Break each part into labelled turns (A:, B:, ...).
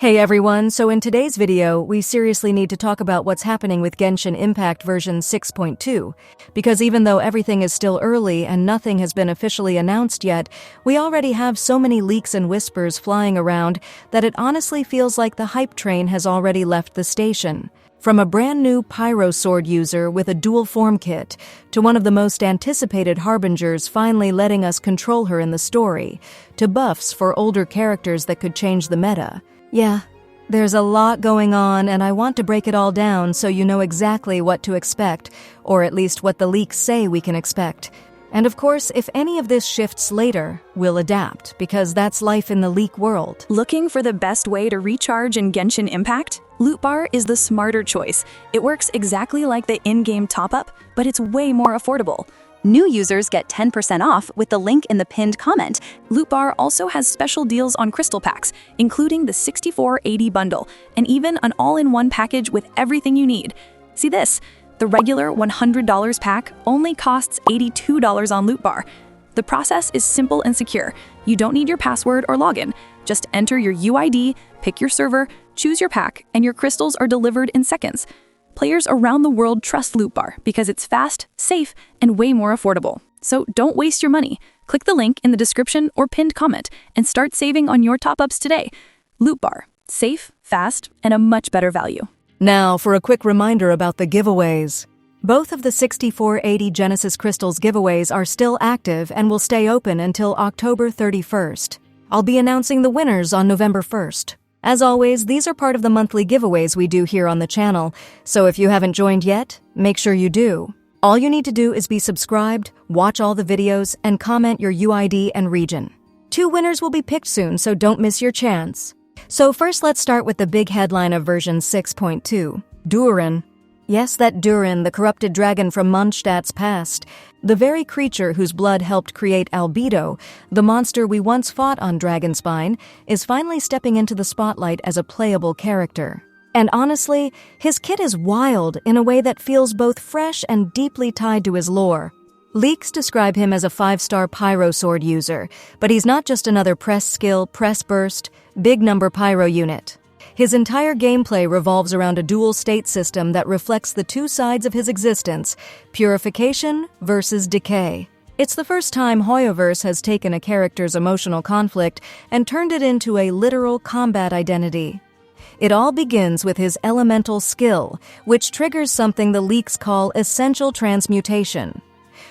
A: Hey everyone, so in today's video, we seriously need to talk about what's happening with Genshin Impact version 6.2, because even though everything is still early and nothing has been officially announced yet, we already have so many leaks and whispers flying around that it honestly feels like the hype train has already left the station. From a brand new Pyro Sword user with a dual form kit, to one of the most anticipated harbingers finally letting us control her in the story, to buffs for older characters that could change the meta. Yeah, there's a lot going on, and I want to break it all down so you know exactly what to expect, or at least what the leaks say we can expect. And of course, if any of this shifts later, we'll adapt, because that's life in the leak world.
B: Looking for the best way to recharge in Genshin Impact? Loot Bar is the smarter choice. It works exactly like the in-game top-up, but it's way more affordable. New users get 10% off with the link in the pinned comment. Loot Bar also has special deals on crystal packs, including the 6480 bundle, and even an all-in-one package with everything you need. See this? The regular $100 pack only costs $82 on Loot Bar. The process is simple and secure. You don't need your password or login. Just enter your UID, pick your server, choose your pack, and your crystals are delivered in seconds. Players around the world trust Loot Bar because it's fast, safe, and way more affordable. So don't waste your money. Click the link in the description or pinned comment and start saving on your top-ups today. Loot Bar. Safe, fast, and a much better value.
A: Now for a quick reminder about the giveaways. Both of the 6480 Genesis Crystals giveaways are still active and will stay open until October 31st. I'll be announcing the winners on November 1st. As always, these are part of the monthly giveaways we do here on the channel, so if you haven't joined yet, make sure you do. All you need to do is be subscribed, watch all the videos, and comment your UID and region. 2 winners will be picked soon, so don't miss your chance. So first, let's start with the big headline of version 6.2, Durin. Yes, that Durin, the corrupted dragon from Mondstadt's past, the very creature whose blood helped create Albedo, the monster we once fought on Dragonspine, is finally stepping into the spotlight as a playable character. And honestly, his kit is wild in a way that feels both fresh and deeply tied to his lore. Leaks describe him as a 5-star Pyro Sword user, but he's not just another press skill, press burst, big number Pyro unit. His entire gameplay revolves around a dual state system that reflects the 2 sides of his existence, purification versus decay. It's the first time HoYoverse has taken a character's emotional conflict and turned it into a literal combat identity. It all begins with his elemental skill, which triggers something the leaks call essential transmutation.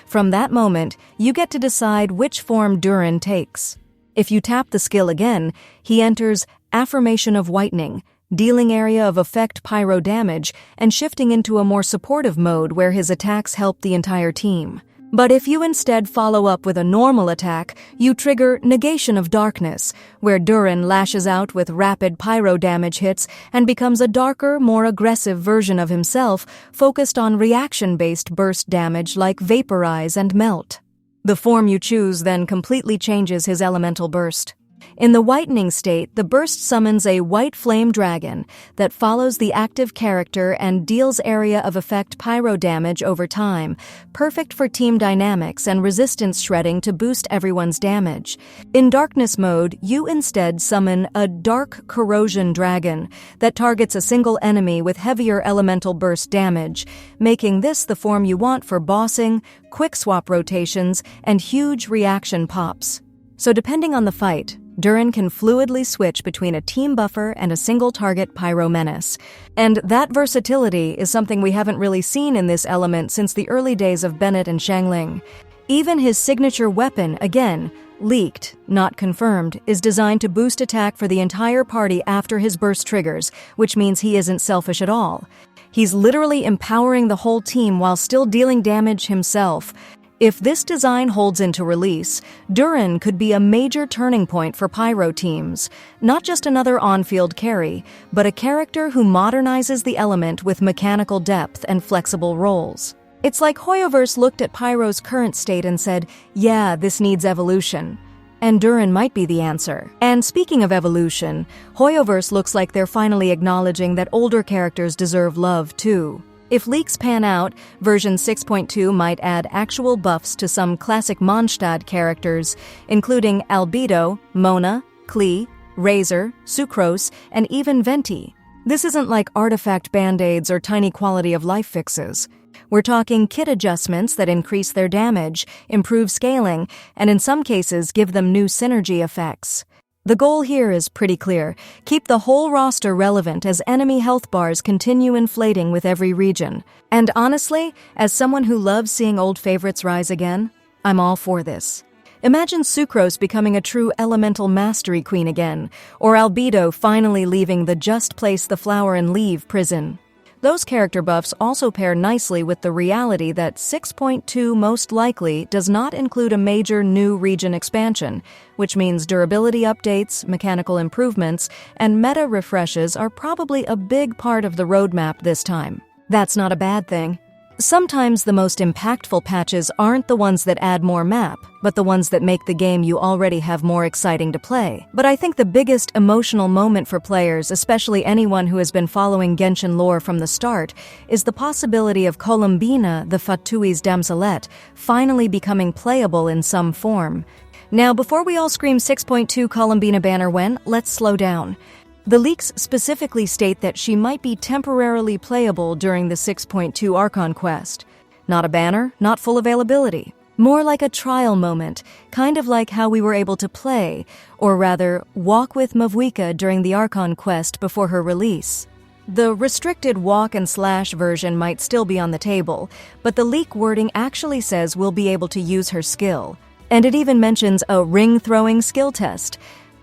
A: From that moment, you get to decide which form Durin takes. If you tap the skill again, he enters Affirmation of Whitening, dealing area of effect pyro damage, and shifting into a more supportive mode where his attacks help the entire team. But if you instead follow up with a normal attack, you trigger Negation of Darkness, where Durin lashes out with rapid pyro damage hits and becomes a darker, more aggressive version of himself, focused on reaction-based burst damage like Vaporize and Melt. The form you choose then completely changes his elemental burst. In the whitening state, the burst summons a white flame dragon that follows the active character and deals area of effect pyro damage over time, perfect for team dynamics and resistance shredding to boost everyone's damage. In darkness mode, you instead summon a dark corrosion dragon that targets a single enemy with heavier elemental burst damage, making this the form you want for bossing, quick swap rotations, and huge reaction pops. So depending on the fight, Durin can fluidly switch between a team buffer and a single-target pyro menace. And that versatility is something we haven't really seen in this element since the early days of Bennett and Xiangling. Even his signature weapon, again, leaked, not confirmed, is designed to boost attack for the entire party after his burst triggers, which means he isn't selfish at all. He's literally empowering the whole team while still dealing damage himself. If this design holds into release, Durin could be a major turning point for Pyro teams. Not just another on-field carry, but a character who modernizes the element with mechanical depth and flexible roles. It's like HoYoverse looked at Pyro's current state and said, yeah, this needs evolution. And Durin might be the answer. And speaking of evolution, HoYoverse looks like they're finally acknowledging that older characters deserve love too. If leaks pan out, version 6.2 might add actual buffs to some classic Mondstadt characters, including Albedo, Mona, Klee, Razor, Sucrose, and even Venti. This isn't like artifact band-aids or tiny quality-of-life fixes. We're talking kit adjustments that increase their damage, improve scaling, and in some cases give them new synergy effects. The goal here is pretty clear. Keep the whole roster relevant as enemy health bars continue inflating with every region. And honestly, as someone who loves seeing old favorites rise again, I'm all for this. Imagine Sucrose becoming a true elemental mastery queen again, or Albedo finally leaving the just place the flower and leave prison. Those character buffs also pair nicely with the reality that 6.2 most likely does not include a major new region expansion, which means durability updates, mechanical improvements, and meta refreshes are probably a big part of the roadmap this time. That's not a bad thing. Sometimes the most impactful patches aren't the ones that add more map, but the ones that make the game you already have more exciting to play. But I think the biggest emotional moment for players, especially anyone who has been following Genshin lore from the start, is the possibility of Columbina, the Fatui's damselette, finally becoming playable in some form. Now, before we all scream 6.2 Columbina banner when, let's slow down. The leaks specifically state that she might be temporarily playable during the 6.2 Archon quest. Not a banner, not full availability. More like a trial moment, kind of like how we were able to play, or rather, walk with Mavuika during the Archon quest before her release. The restricted walk and slash version might still be on the table, but the leak wording actually says we'll be able to use her skill. And it even mentions a ring-throwing skill test.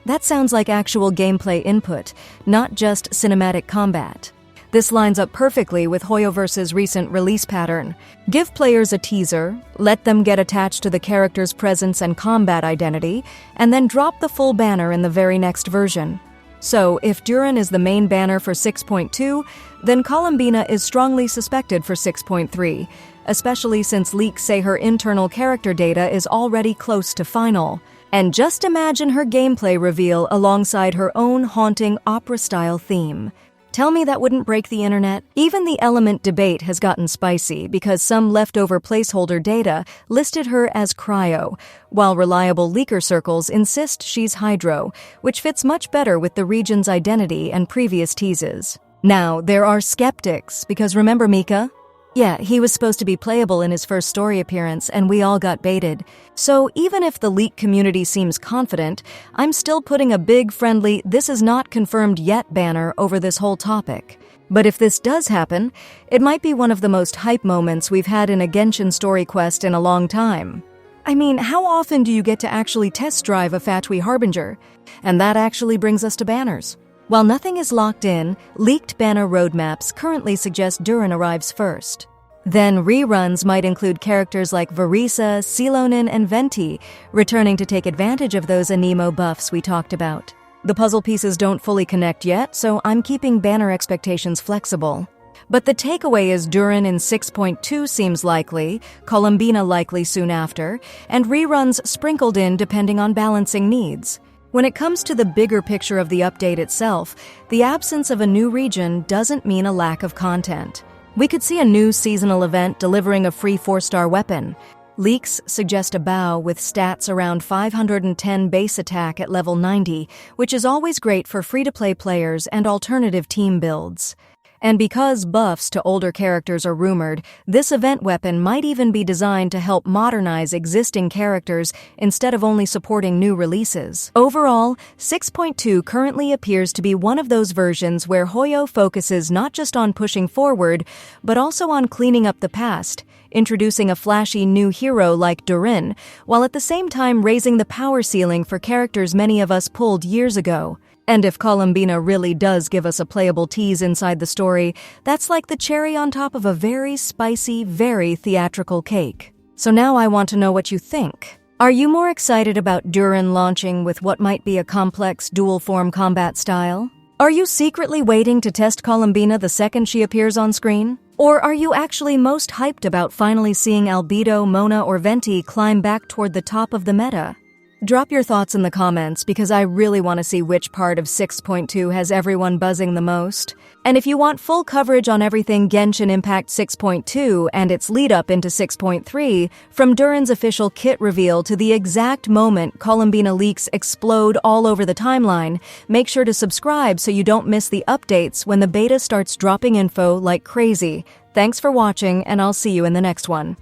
A: That sounds like actual gameplay input, not just cinematic combat. This lines up perfectly with Hoyoverse's recent release pattern. Give players a teaser, let them get attached to the character's presence and combat identity, and then drop the full banner in the very next version. So, if Durin is the main banner for 6.2, then Columbina is strongly suspected for 6.3, especially since leaks say her internal character data is already close to final. And just imagine her gameplay reveal alongside her own haunting opera-style theme. Tell me that wouldn't break the internet? Even the element debate has gotten spicy because some leftover placeholder data listed her as Cryo, while reliable leaker circles insist she's Hydro, which fits much better with the region's identity and previous teases. Now, there are skeptics, because remember Mika? Yeah, he was supposed to be playable in his first story appearance, and we all got baited. So even if the leak community seems confident, I'm still putting a big friendly "this is not confirmed yet" banner over this whole topic. But if this does happen, it might be one of the most hype moments we've had in a Genshin story quest in a long time. I mean, how often do you get to actually test drive a Fatui Harbinger? And that actually brings us to banners. While nothing is locked in, leaked banner roadmaps currently suggest Durin arrives first. Then reruns might include characters like Verisa, Silonin, and Venti, returning to take advantage of those Anemo buffs we talked about. The puzzle pieces don't fully connect yet, so I'm keeping banner expectations flexible. But the takeaway is Durin in 6.2 seems likely, Columbina likely soon after, and reruns sprinkled in depending on balancing needs. When it comes to the bigger picture of the update itself, the absence of a new region doesn't mean a lack of content. We could see a new seasonal event delivering a free 4-star weapon. Leaks suggest a bow with stats around 510 base attack at level 90, which is always great for free-to-play players and alternative team builds. And because buffs to older characters are rumored, this event weapon might even be designed to help modernize existing characters instead of only supporting new releases. Overall, 6.2 currently appears to be one of those versions where Hoyo focuses not just on pushing forward, but also on cleaning up the past, introducing a flashy new hero like Durin, while at the same time raising the power ceiling for characters many of us pulled years ago. And if Columbina really does give us a playable tease inside the story, that's like the cherry on top of a very spicy, very theatrical cake. So now I want to know what you think. Are you more excited about Durin launching with what might be a complex dual-form combat style? Are you secretly waiting to test Columbina the second she appears on screen? Or are you actually most hyped about finally seeing Albedo, Mona, or Venti climb back toward the top of the meta? Drop your thoughts in the comments because I really want to see which part of 6.2 has everyone buzzing the most. And if you want full coverage on everything Genshin Impact 6.2 and its lead up into 6.3, from Durin's official kit reveal to the exact moment COLUMBINA leaks explode all over the timeline, make sure to subscribe so you don't miss the updates when the beta starts dropping info like crazy. Thanks for watching, and I'll see you in the next one.